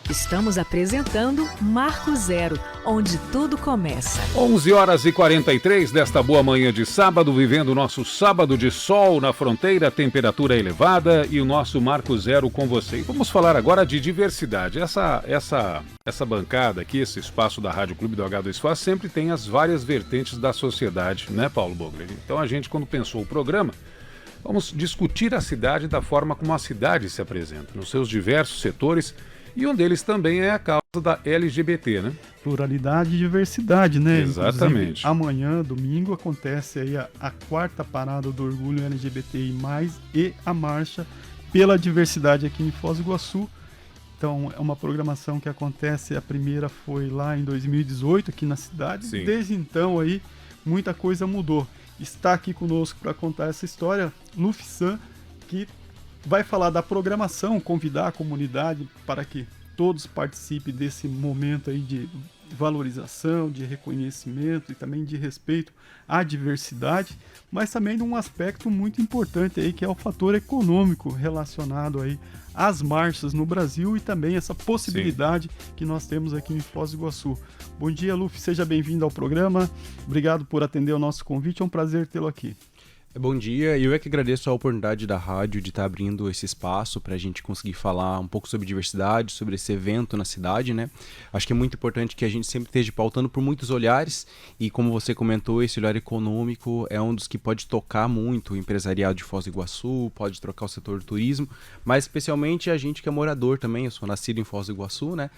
Estamos apresentando Marco Zero, onde tudo começa. 11h43 desta boa manhã de sábado, vivendo o nosso sábado de sol na fronteira, temperatura elevada e o nosso Marco Zero com você. E vamos falar agora de diversidade. Essa bancada aqui, esse espaço da Rádio Clube do H2Faz sempre tem as várias vertentes da sociedade, né, Paulo Bogler? Então a gente, quando pensou o programa, vamos discutir a cidade da forma como a cidade se apresenta, nos seus diversos setores. E um deles também é a causa da LGBT, né? Pluralidade e diversidade, né? Exatamente. Inclusive, amanhã, domingo, acontece aí a quarta parada do Orgulho LGBTI+, e a Marcha pela Diversidade aqui em Foz do Iguaçu. Então, é uma programação que acontece, a primeira foi lá em 2018, aqui na cidade. Sim. Desde então, aí, muita coisa mudou. Está aqui conosco para contar essa história, Lufsan, que vai falar da programação, convidar a comunidade para que todos participem desse momento aí de valorização, de reconhecimento e também de respeito à diversidade, mas também de um aspecto muito importante aí, que é o fator econômico relacionado aí às marchas no Brasil e também essa possibilidade que nós temos aqui em Foz do Iguaçu. Bom dia, Luf, seja bem-vindo ao programa. Obrigado por atender o nosso convite, é um prazer tê-lo aqui. Bom dia, eu é que agradeço a oportunidade da rádio de estar abrindo esse espaço para a gente conseguir falar um pouco sobre diversidade, sobre esse evento na cidade, né? Acho que é muito importante que a gente sempre esteja pautando por muitos olhares e, como você comentou, esse olhar econômico é um dos que pode tocar muito o empresariado de Foz do Iguaçu, pode trocar o setor do turismo, mas especialmente a gente que é morador também, eu sou nascido em Foz do Iguaçu, né?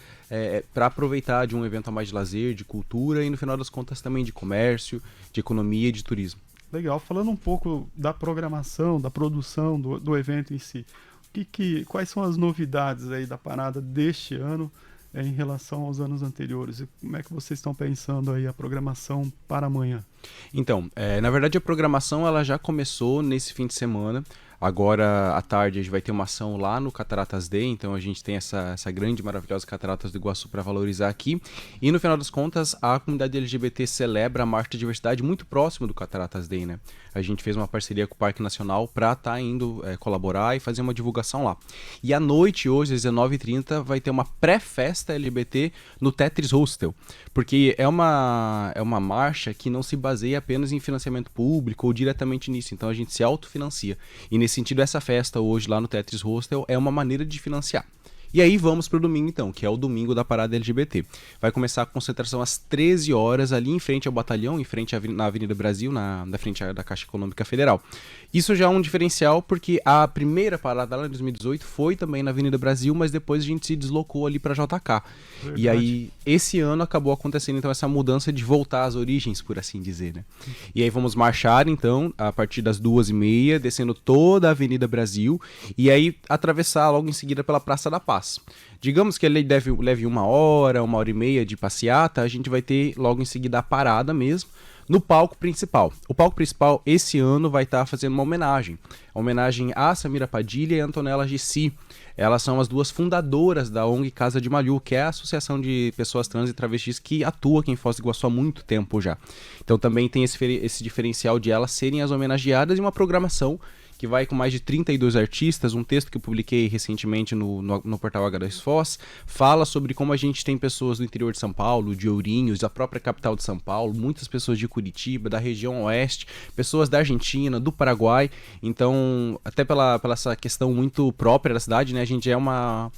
Para aproveitar de um evento a mais de lazer, de cultura e, no final das contas, também de comércio, de economia e de turismo. Legal, falando um pouco da programação, da produção do evento em si, quais são as novidades aí da parada deste ano em relação aos anos anteriores? E como é que vocês estão pensando aí a programação para amanhã? Então, na verdade a programação ela já começou nesse fim de semana. Agora à tarde a gente vai ter uma ação lá no Cataratas Day, então a gente tem essa grande, maravilhosa Cataratas do Iguaçu para valorizar aqui. E no final das contas, a comunidade LGBT celebra a Marcha de Diversidade muito próximo do Cataratas Day, né? A gente fez uma parceria com o Parque Nacional para estar indo colaborar e fazer uma divulgação lá. E à noite, hoje, às 19h30, vai ter uma pré-festa LGBT no Tetris Hostel, porque é uma marcha que não se baseia apenas em financiamento público ou diretamente nisso, então a gente se autofinancia. E nesse sentido, essa festa hoje lá no Tetris Hostel é uma maneira de financiar. E aí vamos pro domingo então, que é o domingo da parada LGBT. Vai começar a concentração às 13 horas ali em frente ao batalhão, em frente na Avenida Brasil, na frente da Caixa Econômica Federal. Isso já é um diferencial porque a primeira parada lá em 2018 foi também na Avenida Brasil, mas depois a gente se deslocou ali para JK. Verdade. E aí esse ano acabou acontecendo então essa mudança de voltar às origens, por assim dizer, né? E aí vamos marchar então a partir das 2h30, descendo toda a Avenida Brasil e aí atravessar logo em seguida pela Praça da Paz. Digamos que ele leve uma hora e meia de passeata, a gente vai ter logo em seguida a parada mesmo, no palco principal. O palco principal esse ano vai estar fazendo uma homenagem a Samira Padilha e a Antonella Gessi. Elas são as duas fundadoras da ONG Casa de Malhu, que é a associação de pessoas trans e travestis que atua aqui em Foz do Iguaçu há muito tempo já. Então também tem esse diferencial de elas serem as homenageadas e uma programação que vai com mais de 32 artistas. Um texto que eu publiquei recentemente no portal H2Foz fala sobre como a gente tem pessoas do interior de São Paulo, de Ourinhos, da própria capital de São Paulo, muitas pessoas de Curitiba, da região oeste, pessoas da Argentina, do Paraguai. Então, até pela essa questão muito própria da cidade, né, a gente é uma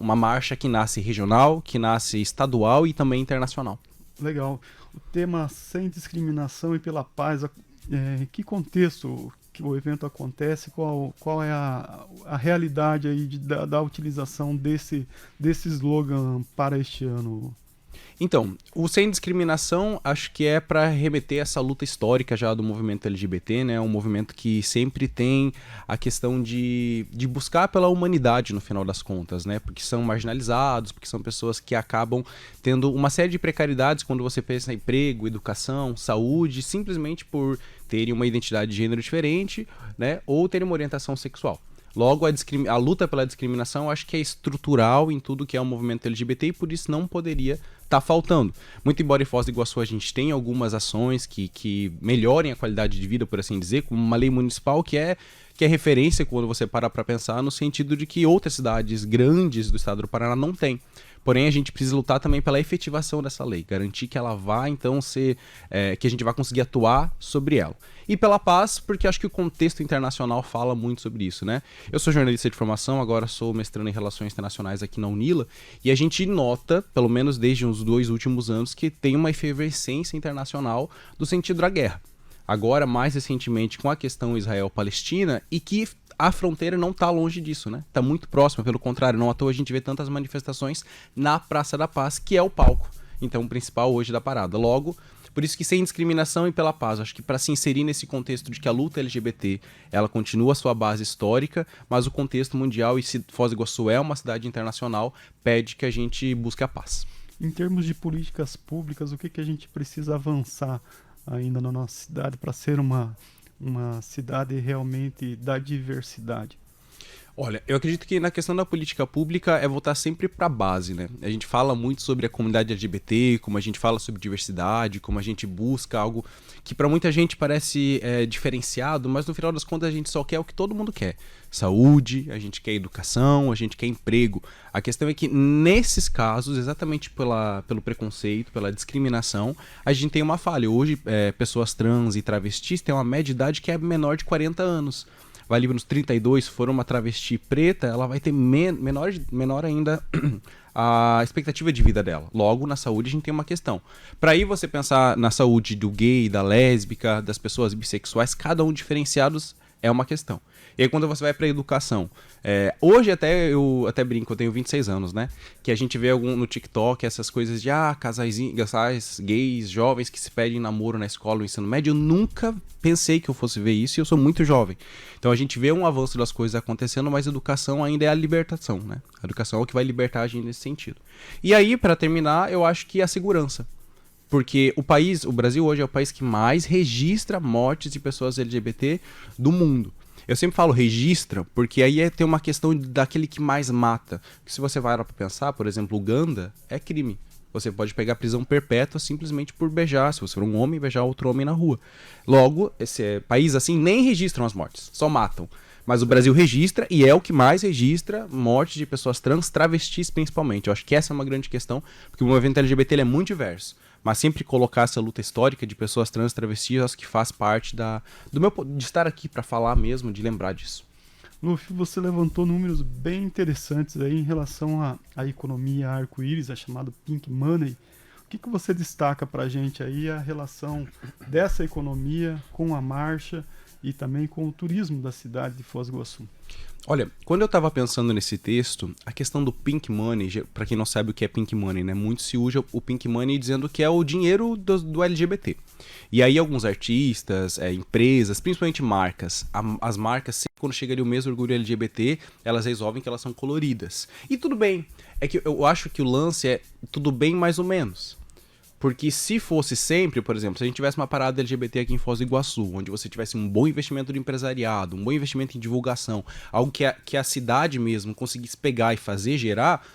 marcha que nasce regional, que nasce estadual e também internacional. Legal. O tema Sem Discriminação e pela Paz, que contexto que o evento acontece, qual é a realidade aí da utilização desse slogan para este ano? Então, o Sem Discriminação acho que é para remeter essa luta histórica já do movimento LGBT, né? Um movimento que sempre tem a questão de buscar pela humanidade no final das contas, né? Porque são marginalizados, porque são pessoas que acabam tendo uma série de precariedades quando você pensa em emprego, educação, saúde, simplesmente por terem uma identidade de gênero diferente, né? Ou terem uma orientação sexual. Logo, a luta pela discriminação acho que é estrutural em tudo que é o movimento LGBT e por isso não poderia estar faltando. Muito embora em Foz do Iguaçu a gente tenha algumas ações que melhorem a qualidade de vida, por assim dizer, como uma lei municipal que que é referência quando você para para pensar, no sentido de que outras cidades grandes do estado do Paraná não têm. Porém, a gente precisa lutar também pela efetivação dessa lei, garantir que ela vá, então, ser... que a gente vai conseguir atuar sobre ela. E pela paz, porque acho que o contexto internacional fala muito sobre isso, né? Eu sou jornalista de formação, agora sou mestrando em Relações Internacionais aqui na UNILA, e a gente nota, pelo menos desde os 2 últimos anos, que tem uma efervescência internacional do sentido da guerra. Agora, mais recentemente, com a questão Israel-Palestina, e que a fronteira não está longe disso, né? Está muito próxima, pelo contrário, não à toa a gente vê tantas manifestações na Praça da Paz, que é o palco, então, principal hoje da parada. Logo, por isso que sem discriminação e pela paz, acho que para se inserir nesse contexto de que a luta LGBT, ela continua a sua base histórica, mas o contexto mundial, e se Foz do Iguaçu é uma cidade internacional, pede que a gente busque a paz. Em termos de políticas públicas, o que a gente precisa avançar ainda na nossa cidade para ser uma cidade realmente da diversidade? Olha, eu acredito que na questão da política pública é voltar sempre para a base, né? A gente fala muito sobre a comunidade LGBT, como a gente fala sobre diversidade, como a gente busca algo que para muita gente parece diferenciado, mas no final das contas a gente só quer o que todo mundo quer. Saúde, a gente quer educação, a gente quer emprego. A questão é que nesses casos, exatamente pelo preconceito, pela discriminação, a gente tem uma falha. Hoje, pessoas trans e travestis têm uma média de idade que é menor de 40 anos. Vai ali nos 32, se for uma travesti preta, ela vai ter menor ainda a expectativa de vida dela. Logo, na saúde a gente tem uma questão. Para aí você pensar na saúde do gay, da lésbica, das pessoas bissexuais, cada um diferenciados é uma questão. E aí quando você vai para a educação, hoje eu até brinco, eu tenho 26 anos, né? Que a gente vê no TikTok essas coisas de casais gays, jovens que se pedem namoro na escola, no ensino médio. Eu nunca pensei que eu fosse ver isso e eu sou muito jovem. Então a gente vê um avanço das coisas acontecendo, mas a educação ainda é a libertação, né? A educação é o que vai libertar a gente nesse sentido. E aí, para terminar, eu acho que a segurança. Porque o Brasil hoje é o país que mais registra mortes de pessoas LGBT do mundo. Eu sempre falo registra, porque aí tem uma questão daquele que mais mata. Porque se você vai lá pra pensar, por exemplo, Uganda é crime. Você pode pegar prisão perpétua simplesmente por beijar, se você for um homem, beijar outro homem na rua. Logo, esse país assim nem registram as mortes, só matam. Mas o Brasil registra, e é o que mais registra mortes de pessoas trans, travestis principalmente. Eu acho que essa é uma grande questão, porque o movimento LGBT ele é muito diverso. Mas sempre colocar essa luta histórica de pessoas trans, travestis, acho que faz parte de estar aqui para falar mesmo, de lembrar disso. Luffy, você levantou números bem interessantes aí em relação à economia arco-íris, a chamada Pink Money. O que você destaca para a gente aí a relação dessa economia com a marcha e também com o turismo da cidade de Foz do Iguaçu? Olha, quando eu estava pensando nesse texto, a questão do Pink Money, para quem não sabe o que é Pink Money, né? Muito se usa o Pink Money dizendo que é o dinheiro do LGBT. E aí alguns artistas, empresas, principalmente marcas, as marcas, quando chega ali o mês do orgulho LGBT, elas resolvem que elas são coloridas. E tudo bem, é que eu acho que o lance é tudo bem mais ou menos. Porque se fosse sempre, por exemplo, se a gente tivesse uma parada LGBT aqui em Foz do Iguaçu, onde você tivesse um bom investimento de empresariado, um bom investimento em divulgação, algo que a cidade mesmo conseguisse pegar e fazer gerar,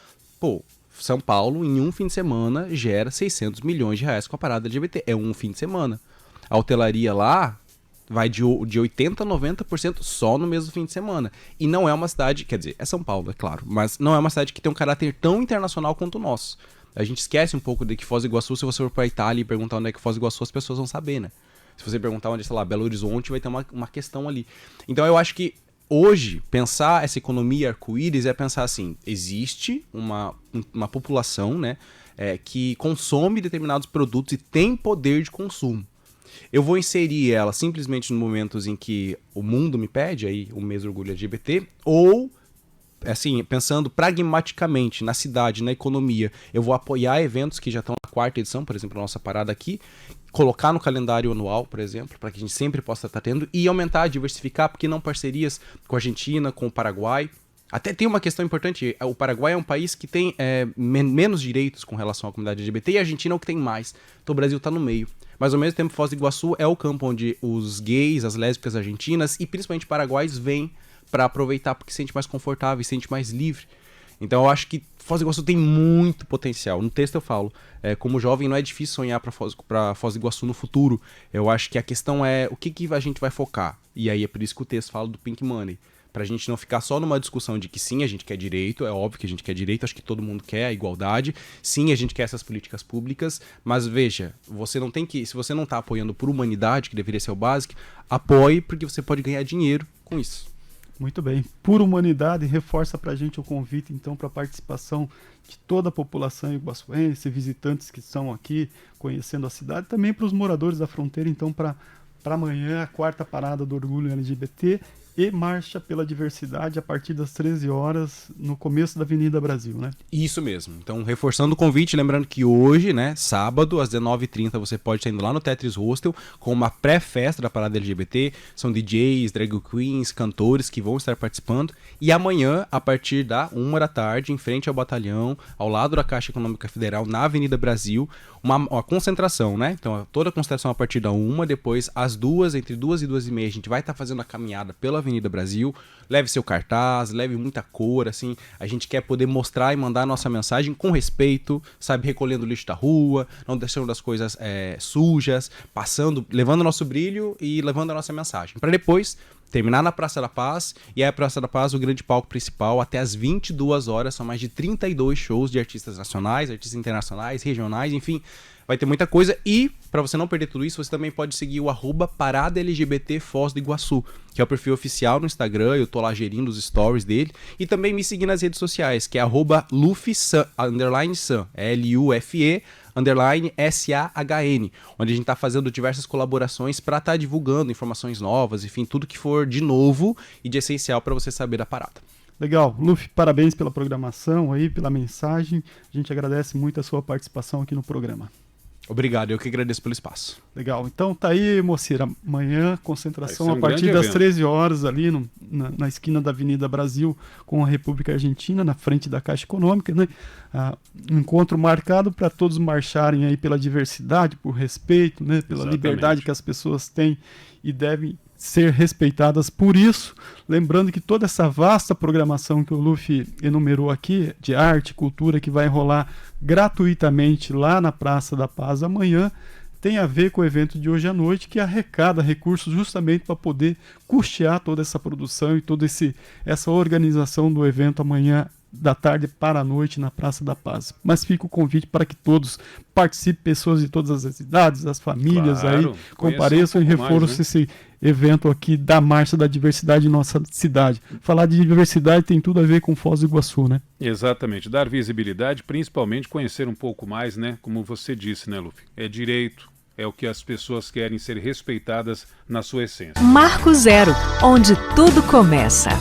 São Paulo, em um fim de semana, gera 600 milhões de reais com a parada LGBT. É um fim de semana. A hotelaria lá vai de 80% a 90% só no mesmo fim de semana. E não é uma cidade, quer dizer, é São Paulo, é claro, mas não é uma cidade que tem um caráter tão internacional quanto o nosso. A gente esquece um pouco de que Foz do Iguaçu, se você for pra Itália e perguntar onde é que Foz do Iguaçu, as pessoas vão saber, né? Se você perguntar onde, sei lá, Belo Horizonte, vai ter uma questão ali. Então eu acho que hoje, pensar essa economia arco-íris é pensar assim, existe uma população, né, que consome determinados produtos e tem poder de consumo. Eu vou inserir ela simplesmente nos momentos em que o mundo me pede, aí o mês do orgulho LGBT, ou assim, pensando pragmaticamente na cidade, na economia, eu vou apoiar eventos que já estão na 4ª edição, por exemplo, a nossa parada aqui, colocar no calendário anual, por exemplo, para que a gente sempre possa estar tendo, e aumentar, diversificar, porque não parcerias com a Argentina, com o Paraguai. Até tem uma questão importante, o Paraguai é um país que tem menos direitos com relação à comunidade LGBT, e a Argentina é o que tem mais, então o Brasil está no meio. Mas ao mesmo tempo, Foz do Iguaçu é o campo onde os gays, as lésbicas argentinas, e principalmente paraguaios, vêm para aproveitar porque se sente mais confortável, se sente mais livre. Então eu acho que Foz do Iguaçu tem muito potencial. No texto eu falo, como jovem não é difícil sonhar para Foz do Iguaçu no futuro. Eu acho que a questão é o que a gente vai focar. E aí é por isso que o texto fala do Pink Money. Pra gente não ficar só numa discussão de que sim, a gente quer direito, é óbvio que a gente quer direito, acho que todo mundo quer a igualdade, sim, a gente quer essas políticas públicas, mas veja, você não tem que, se você não tá apoiando por humanidade, que deveria ser o básico, apoie porque você pode ganhar dinheiro com isso. Muito bem. Por humanidade, reforça pra gente o convite, então, para a participação de toda a população iguaçuense, visitantes que estão aqui conhecendo a cidade, também para os moradores da fronteira, então, para amanhã, a 4ª parada do Orgulho LGBT e Marcha pela Diversidade a partir das 13 horas no começo da Avenida Brasil, né? Isso mesmo. Então, reforçando o convite, lembrando que hoje, né, sábado, às 19h30, você pode estar indo lá no Tetris Hostel com uma pré-festa da parada LGBT. São DJs, drag queens, cantores que vão estar participando. E amanhã, a partir da 1h da tarde, em frente ao batalhão, ao lado da Caixa Econômica Federal, na Avenida Brasil, uma concentração, né? Então, toda a concentração a partir da 1h, depois às 2h, entre 2h e 2h30, a gente vai estar fazendo a caminhada pela Avenida Brasil. Leve seu cartaz, leve muita cor, assim, a gente quer poder mostrar e mandar a nossa mensagem com respeito, sabe, recolhendo lixo da rua, não deixando as coisas sujas, levando o nosso brilho e levando a nossa mensagem, para depois terminar na Praça da Paz, e aí a Praça da Paz, o grande palco principal, até às 22 horas, são mais de 32 shows de artistas nacionais, artistas internacionais, regionais, enfim, vai ter muita coisa. E, para você não perder tudo isso, você também pode seguir o @Parada LGBT Foz do Iguaçu, que é o perfil oficial no Instagram, eu tô lá gerindo os stories dele, e também me seguir nas redes sociais, que é @LuFeSan, _San, LUFE, _SAHN, onde a gente tá fazendo diversas colaborações para estar divulgando informações novas, enfim, tudo que for de novo e de essencial para você saber da parada. Legal. Luffy, parabéns pela programação aí, pela mensagem. A gente agradece muito a sua participação aqui no programa. Obrigado, eu que agradeço pelo espaço. Legal. Então tá aí, Moceira. Amanhã, concentração a partir grande das evento. 13 horas ali na esquina da Avenida Brasil com a República Argentina, na frente da Caixa Econômica, né? Um encontro marcado para todos marcharem aí pela diversidade, por respeito, né? Pela Exatamente. liberdade que as pessoas têm e devem ser respeitadas por isso. Lembrando que toda essa vasta programação que o Luffy enumerou aqui, de arte, cultura, que vai rolar gratuitamente lá na Praça da Paz amanhã, tem a ver com o evento de hoje à noite, que arrecada recursos justamente para poder custear toda essa produção e toda essa organização do evento amanhã da tarde para a noite na Praça da Paz. Mas fica o convite para que todos participem, pessoas de todas as idades, as famílias, Claro, aí compareçam e reforçem esse evento aqui da Marcha da Diversidade em nossa cidade. Falar de diversidade tem tudo a ver com Foz do Iguaçu, né? Exatamente, dar visibilidade, principalmente conhecer um pouco mais, né? Como você disse, né, Luffy? É direito, é o que as pessoas querem, ser respeitadas na sua essência. Marco Zero, onde tudo começa.